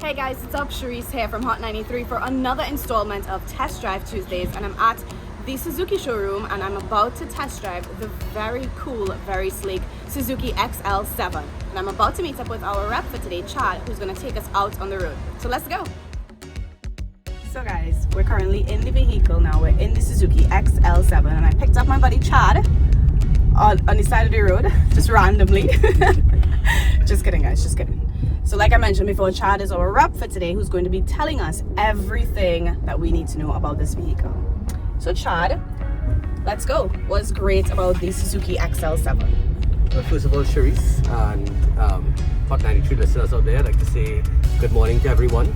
Hey guys, what's up? Sherisse here from Hott93 for another installment of Test Drive Tuesdays, and I'm at the Suzuki showroom and I'm about to test drive the very cool, very sleek Suzuki XL7. And I'm about to meet up with our rep for today, Chad, who's going to take us out on the road. So let's go. So guys, we're currently in the vehicle now. We're in the Suzuki XL7 and I picked up my buddy Chad on the side of the road, just randomly. Just kidding guys, just kidding. So like I mentioned before, Chad is our rep for today who's going to be telling us everything that we need to know about this vehicle. So Chad, let's go. What's great about the Suzuki XL7? Well, first of all, Sherisse and Hott93 listeners out there, I'd like to say good morning to everyone.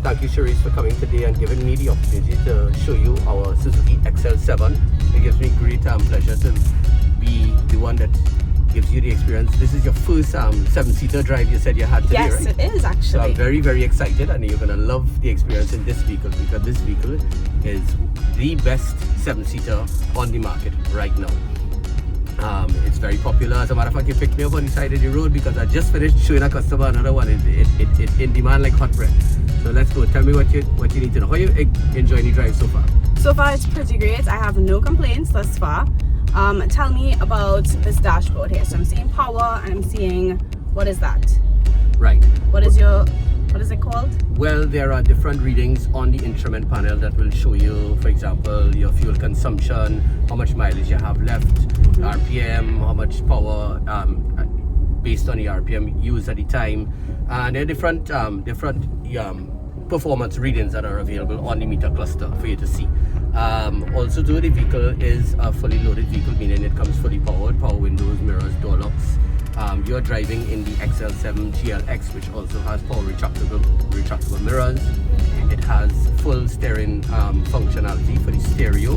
Thank you, Sherisse, for coming today and giving me the opportunity to show you our Suzuki XL7. It gives me great pleasure to be the one that gives you the experience. This is your first 7-seater drive you said you had today, yes, right? Yes, it is actually. So I'm very, very excited, and you're going to love the experience in this vehicle because this vehicle is the best 7-seater on the market right now. It's very popular. As a matter of fact, you picked me up on the side of the road because I just finished showing a customer another one. It's in demand like hot bread. So let's go. Tell me what you need to know. How are you enjoying the drive so far? So far, it's pretty great. I have no complaints thus far. Tell me about this dashboard here. So I'm seeing power and I'm seeing, what is that? Right. What is it called? Well, there are different readings on the instrument panel that will show you, for example, your fuel consumption, how much mileage you have left, RPM, how much power based on the RPM used at the time. And there are different performance readings that are available on the meter cluster for you to see. Also, though the vehicle is a fully loaded vehicle, meaning it comes fully powered, power windows, mirrors, door locks. You're driving in the XL7 GLX, which also has power retractable mirrors. It has full steering functionality for the stereo,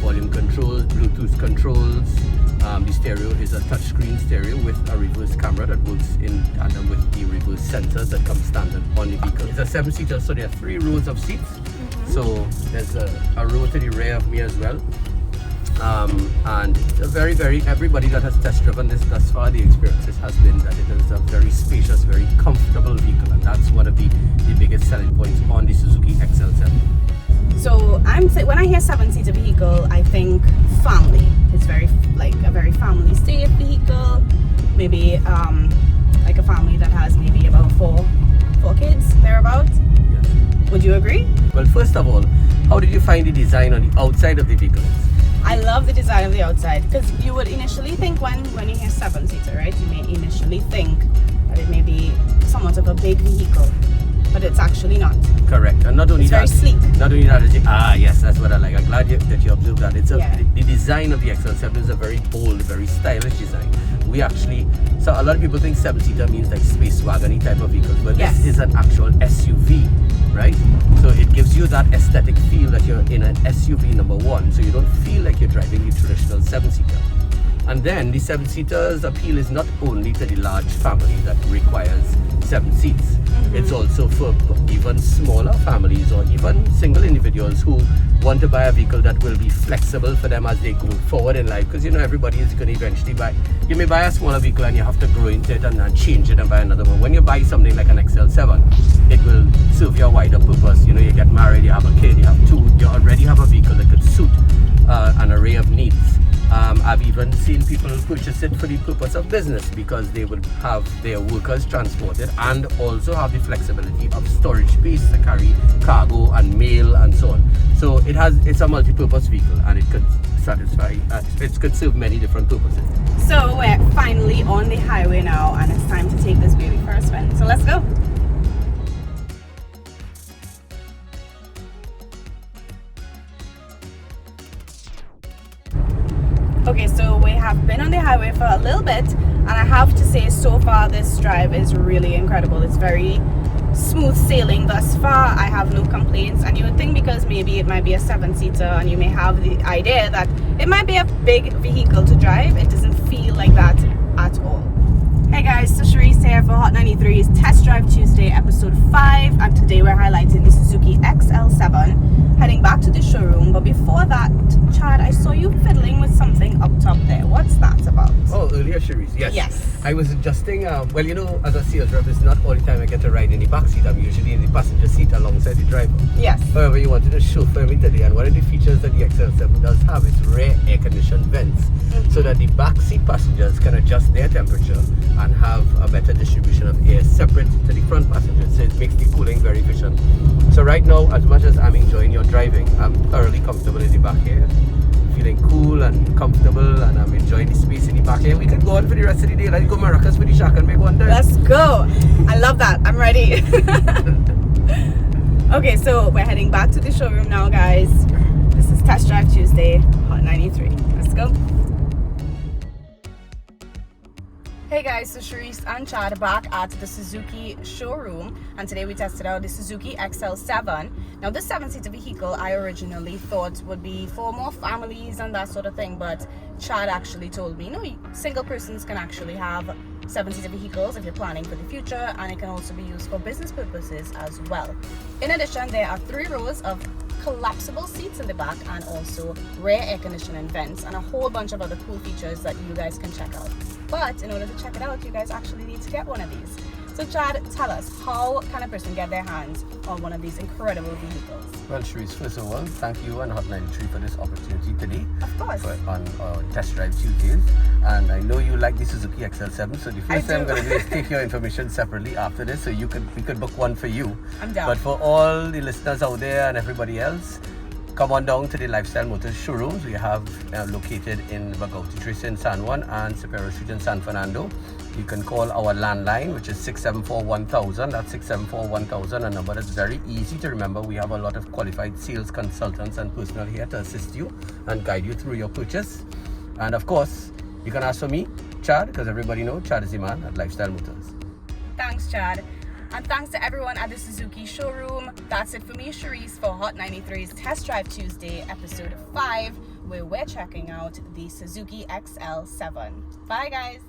volume controls, Bluetooth controls. The stereo is a touchscreen stereo with a reverse camera that works in tandem with the reverse sensors that come standard on the vehicle. It's a 7-seater, so there are 3 rows of seats. So there's a row to the rear of me as well. And everybody that has test driven this thus far, the experiences has been that it is a very spacious, very comfortable vehicle, and that's one of the biggest selling points on the Suzuki XL7. So when I hear 7-seater vehicle, I think family. It's very a very family safe vehicle. Maybe like a family that has maybe about four kids thereabout. Yes. Would you agree? Well, first of all, how did you find the design on the outside of the vehicle? I love the design of the outside because you would initially think when you hear 7-seater, right? You may initially think that it may be somewhat of a big vehicle, but it's actually not. Correct. And not only it's that, very sleek. Not only that, yes, that's what I like. I'm glad that you observed that. The design of the XL7 is a very bold, very stylish design. So a lot of people think 7-seater means like space wagon type of vehicles, but this is an actual SUV, right? So it gives you that aesthetic feel that you're in an SUV number 1, so you don't feel like you're driving the traditional 7-seater. And then the 7-seater's appeal is not only to the large family that requires 7 seats. It's also for even smaller families or even single individuals who want to buy a vehicle that will be flexible for them as they go forward in life, because everybody is going to eventually buy. You may buy a smaller vehicle and you have to grow into it and change it and buy another one. When you buy something like an XL7, it will serve your wider purpose. You get married, you have a kid, you already have a vehicle that could suit an array of needs. I've even seen people purchase it for the purpose of business because they would have their workers transported and also have the flexibility of storage space to carry cargo and mail and so on. So it's a multi-purpose vehicle and it could it could serve many different purposes. So we're finally on the highway now and it's time to take this baby for a spin. So let's go. Okay, so we have been on the highway for a little bit and I have to say so far this drive is really incredible. It's very smooth sailing thus far. I have no complaints, and you would think because maybe it might be a 7-seater and you may have the idea that it might be a big vehicle to drive. It doesn't feel like that at all. Hey guys, so Sherisse here for Hott93's Test Drive Drive Tuesday, episode 5, and today we're highlighting the Suzuki XL7, heading back to the showroom. But before that, Chad, I saw you fiddling with something up top there. What's that about? Oh, earlier, Sherisse. Yes. I was adjusting, well, you know, as a sales rep, it's not all the time I get to ride in the back seat. I'm usually in the passenger seat alongside the driver. Yes. However, you wanted to chauffeur me today, and one of the features that the XL7 does have is rear air conditioned vents, so that the back seat passengers can adjust their temperature and have a better distribution of air separate to the front passengers. So it makes the cooling very efficient. So right now, as much as I'm enjoying your driving, I'm thoroughly comfortable in the back here, feeling cool and comfortable, and I'm enjoying the space in the back here. We could go on for the rest of the day. Let's go Maracas for the shack and make one time. Let's go. I love that. I'm ready. Okay, so we're heading back to the showroom now, guys. This is Test Drive Tuesday, Hot 93. Let's go. Hey guys, so Sherisse and Chad are back at the Suzuki showroom, and today we tested out the Suzuki XL7. Now this 7-seater vehicle I originally thought would be for more families and that sort of thing, but Chad actually told me, no, single persons can actually have 7-seater vehicles if you're planning for the future, and it can also be used for business purposes as well. In addition, there are 3 rows of collapsible seats in the back, and also rear air conditioning vents, and a whole bunch of other cool features that you guys can check out. But in order to check it out, you guys actually need to get one of these. So Chad, tell us, how can a person get their hands on one of these incredible vehicles? Well, Sherisse, first of all, thank you and Hott93 for this opportunity today. Of course. On Test Drive Tuesdays. And I know you like the Suzuki XL7, so the first thing I'm going to do is take your information separately after this, so we could book one for you. I'm down. But for all the listeners out there and everybody else, come on down to the Lifestyle Motors showrooms. We have located in Bagauti Trace in San Juan and Superior Street in San Fernando. You can call our landline, which is 674-1000. That's 674-1000, a number that's very easy to remember. We have a lot of qualified sales consultants and personnel here to assist you and guide you through your purchase. And of course, you can ask for me, Chad, because everybody knows Chad is the man at Lifestyle Motors. Thanks, Chad. And thanks to everyone at the Suzuki showroom. That's it for me, Sherisse, for Hot 93's Test Drive Tuesday, episode 5, where we're checking out the Suzuki XL7. Bye, guys.